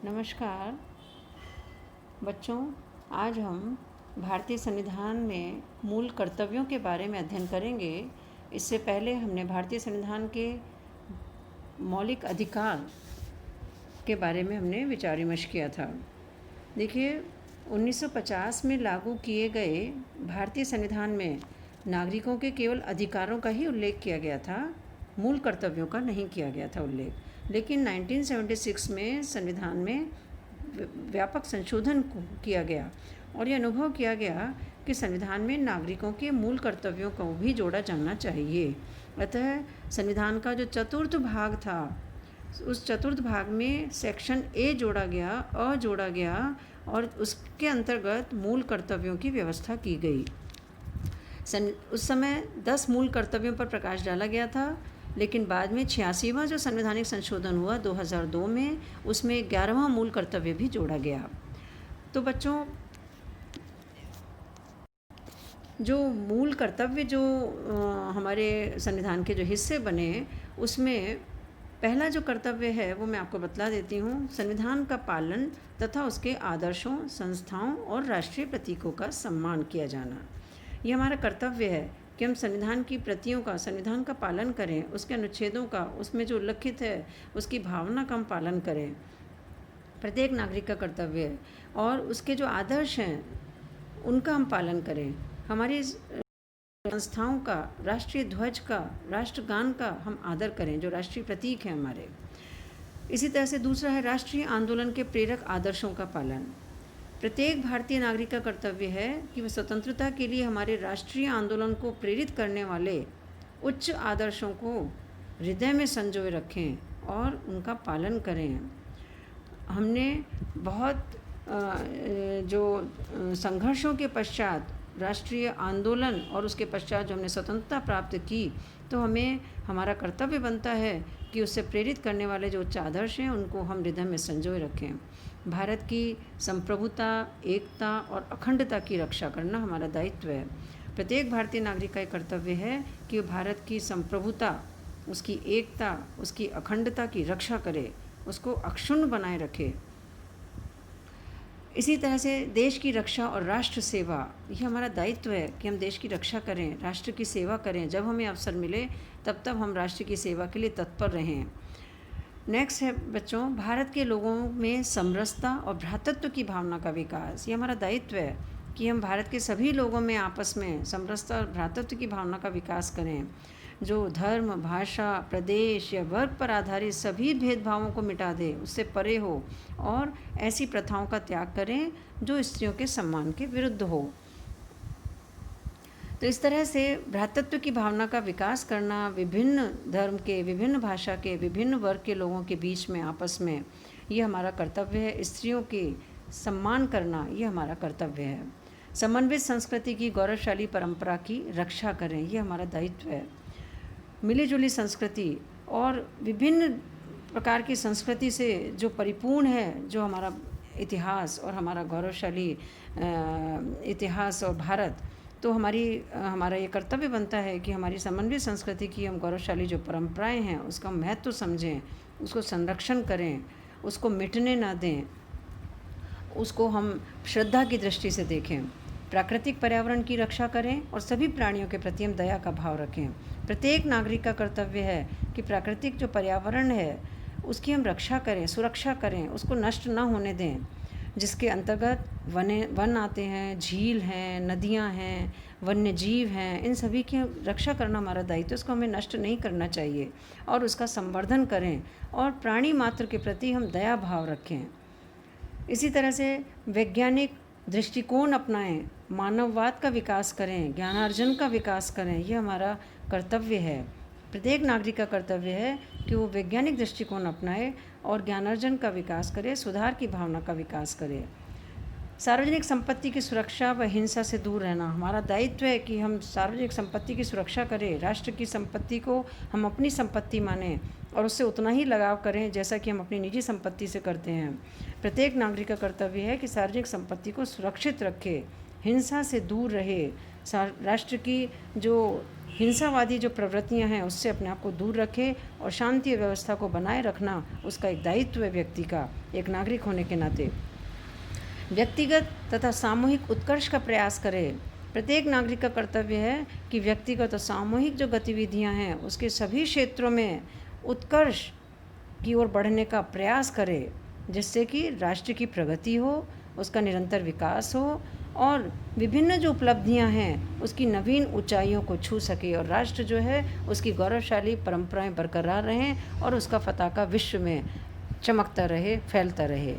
नमस्कार बच्चों, आज हम भारतीय संविधान में मूल कर्तव्यों के बारे में अध्ययन करेंगे। इससे पहले हमने भारतीय संविधान के मौलिक अधिकार के बारे में हमने विचार विमर्श किया था। देखिए, 1950 में लागू किए गए भारतीय संविधान में नागरिकों के केवल अधिकारों का ही उल्लेख किया गया था, मूल कर्तव्यों का नहीं किया गया था उल्लेख। लेकिन 1976 में संविधान में व्यापक संशोधन किया गया और यह अनुभव किया गया कि संविधान में नागरिकों के मूल कर्तव्यों को भी जोड़ा जाना चाहिए। अतः संविधान का जो चतुर्थ भाग था, उस चतुर्थ भाग में सेक्शन ए जोड़ा गया, अ जोड़ा गया और उसके अंतर्गत मूल कर्तव्यों की व्यवस्था की गई। उस समय 10 मूल कर्तव्यों पर प्रकाश डाला गया था, लेकिन बाद में 86वां जो संवैधानिक संशोधन हुआ 2002 में, उसमें 11वां मूल कर्तव्य भी जोड़ा गया। तो बच्चों, जो मूल कर्तव्य जो हमारे संविधान के जो हिस्से बने, उसमें पहला जो कर्तव्य है वो मैं आपको बतला देती हूँ। संविधान का पालन तथा उसके आदर्शों, संस्थाओं और राष्ट्रीय प्रतीकों का सम्मान किया जाना, ये हमारा कर्तव्य है कि हम संविधान की प्रतियों का, संविधान का पालन करें, उसके अनुच्छेदों का, उसमें जो उल्लिखित है उसकी भावना का हम पालन करें। प्रत्येक नागरिक का कर्तव्य है और उसके जो आदर्श हैं उनका हम पालन करें। हमारी संस्थाओं का, राष्ट्रीय ध्वज का, राष्ट्रगान का हम आदर करें, जो राष्ट्रीय प्रतीक हैं हमारे। इसी तरह से दूसरा है राष्ट्रीय आंदोलन के प्रेरक आदर्शों का पालन। प्रत्येक भारतीय नागरिक का कर्तव्य है कि वह स्वतंत्रता के लिए हमारे राष्ट्रीय आंदोलन को प्रेरित करने वाले उच्च आदर्शों को हृदय में संजोए रखें और उनका पालन करें। हमने बहुत जो संघर्षों के पश्चात राष्ट्रीय आंदोलन और उसके पश्चात जो हमने स्वतंत्रता प्राप्त की, तो हमें हमारा कर्तव्य बनता है कि उससे प्रेरित करने वाले जो उच्च आदर्श हैं उनको हम हृदय में संजोए रखें। भारत की संप्रभुता, एकता और अखंडता की रक्षा करना हमारा दायित्व है। प्रत्येक भारतीय नागरिक का कर्तव्य है कि भारत की संप्रभुता, उसकी एकता, उसकी अखंडता की रक्षा करे, उसको अक्षुण्ण बनाए रखे। इसी तरह से देश की रक्षा और राष्ट्र सेवा, ये हमारा दायित्व है कि हम देश की रक्षा करें, राष्ट्र की सेवा करें। जब हमें अवसर मिले तब हम राष्ट्र की सेवा के लिए तत्पर रहें। नेक्स्ट है बच्चों, भारत के लोगों में समरसता और भ्रातृत्व की भावना का विकास। ये हमारा दायित्व है कि हम भारत के सभी लोगों में आपस में समरसता और भ्रातृत्व की भावना का विकास करें, जो धर्म, भाषा, प्रदेश या वर्ग पर आधारित सभी भेदभावों को मिटा दे, उससे परे हो और ऐसी प्रथाओं का त्याग करें जो स्त्रियों के सम्मान के विरुद्ध हो। तो इस तरह से भ्रातृत्व की भावना का विकास करना, विभिन्न धर्म के, विभिन्न भाषा के, विभिन्न वर्ग के लोगों के बीच में आपस में, ये हमारा कर्तव्य है। स्त्रियों के सम्मान करना, ये हमारा कर्तव्य है। समन्वित संस्कृति की गौरवशाली परंपरा की रक्षा करें, ये हमारा दायित्व है। मिलीजुली संस्कृति और विभिन्न प्रकार की संस्कृति से जो परिपूर्ण है, जो हमारा इतिहास और हमारा गौरवशाली इतिहास और भारत, तो हमारा ये कर्तव्य बनता है कि हमारी समन्वित संस्कृति की हम गौरवशाली जो परंपराएं हैं उसका महत्व समझें, उसको संरक्षण करें, उसको मिटने ना दें, उसको हम श्रद्धा की दृष्टि से देखें। प्राकृतिक पर्यावरण की रक्षा करें और सभी प्राणियों के प्रति हम दया का भाव रखें। प्रत्येक नागरिक का कर्तव्य है कि प्राकृतिक जो पर्यावरण है उसकी हम रक्षा करें, सुरक्षा करें, उसको नष्ट ना होने दें, जिसके अंतर्गत वन आते हैं, झील हैं, नदियां हैं, वन्य जीव हैं। इन सभी की रक्षा करना हमारा दायित्व है। उसको हमें नष्ट नहीं करना चाहिए और उसका संवर्धन करें और प्राणी मात्र के प्रति हम दया भाव रखें। इसी तरह से वैज्ञानिक दृष्टिकोण अपनाएं, मानववाद का विकास करें, ज्ञानार्जन का विकास करें, ये हमारा कर्तव्य है। प्रत्येक नागरिक का कर्तव्य है कि वो वैज्ञानिक दृष्टिकोण अपनाए और ज्ञानार्जन का विकास करे, सुधार की भावना का विकास करे। सार्वजनिक संपत्ति की सुरक्षा व हिंसा से दूर रहना, हमारा दायित्व है कि हम सार्वजनिक संपत्ति की सुरक्षा करें, राष्ट्र की संपत्ति को हम अपनी संपत्ति मानें और उससे उतना ही लगाव करें जैसा कि हम अपनी निजी संपत्ति से करते हैं। प्रत्येक नागरिक का कर्तव्य है कि सार्वजनिक संपत्ति को सुरक्षित रखे, हिंसा से दूर रहे, राष्ट्र की जो हिंसावादी जो प्रवृत्तियां हैं उससे अपने आप को दूर रखे और शांति व्यवस्था को बनाए रखना उसका एक दायित्व है व्यक्ति का, एक नागरिक होने के नाते। व्यक्तिगत तथा सामूहिक उत्कर्ष का प्रयास करे। प्रत्येक नागरिक का कर्तव्य है कि व्यक्तिगत और सामूहिक जो गतिविधियां हैं उसके सभी क्षेत्रों में उत्कर्ष की ओर बढ़ने का प्रयास करे, जिससे कि राष्ट्र की प्रगति हो, उसका निरंतर विकास हो और विभिन्न जो उपलब्धियां हैं उसकी नवीन ऊंचाइयों को छू सके और राष्ट्र जो है उसकी गौरवशाली परंपराएं बरकरार रहें और उसका पताका विश्व में चमकता रहे, फैलता रहे।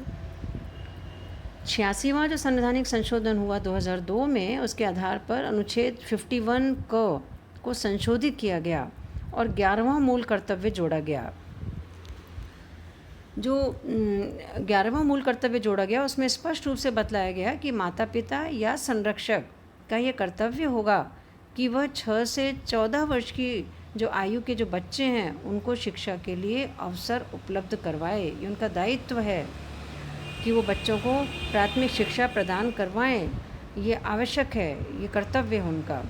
86वां जो संवैधानिक संशोधन हुआ 2002 में, उसके आधार पर अनुच्छेद 51 को संशोधित किया गया और 11वां मूल कर्तव्य जोड़ा गया। जो 11वां मूल कर्तव्य जोड़ा गया उसमें स्पष्ट रूप से बतलाया गया कि माता पिता या संरक्षक का ये कर्तव्य होगा कि वह 6 से 14 वर्ष की जो आयु के जो बच्चे हैं उनको शिक्षा के लिए अवसर उपलब्ध करवाए। ये उनका दायित्व है कि वो बच्चों को प्राथमिक शिक्षा प्रदान करवाएं। ये आवश्यक है, ये कर्तव्य है उनका।